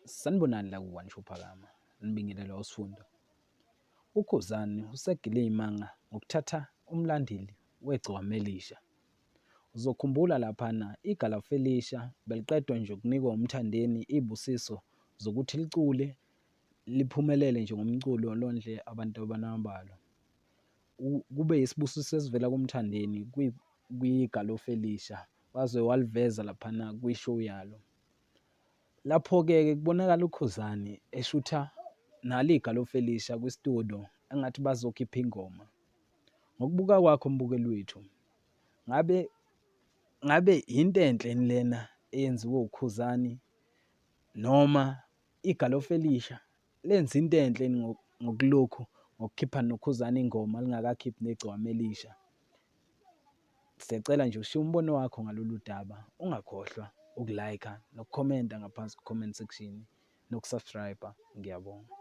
Sanibonani la kuwantshuphakama, nibingelela usifunda. UKhuzani usegile iy'manga ngokuthatha umlandeli wegciwane elisha. Uzokhumbula laphana igalafu elisha beliqedwa nje ukunikwa uMthandeni iy'busiso zokuthi licule liphumelele njengomculi olondle abantu abanambalwa. Kube yisibusiso esivela kuMthandeni kwigalofu elisha, waze waliveza laphana kwi-show yalo. Lapho-ke kubonakala uKhuzani eshutha nalo igalofu elisha kwi-studio engathi bazokhipha ingoma. Ngokubuka kwakho mbukeli wethu, ngabe yinto enhle yini lena eyenziwe uKhuzani noma igalofu elisha lenza into enhle ngokulokhu ngokukhipha noKhuzani ingoma lingakakhiphi negciwane elisha? Siyacela nje ushiye umbono wakho ngalolu daba, ungakhohlwa ukulayikha nokukhomenta ngaphansi ku-comment section nokusubscribe-a. Ngiyabonga.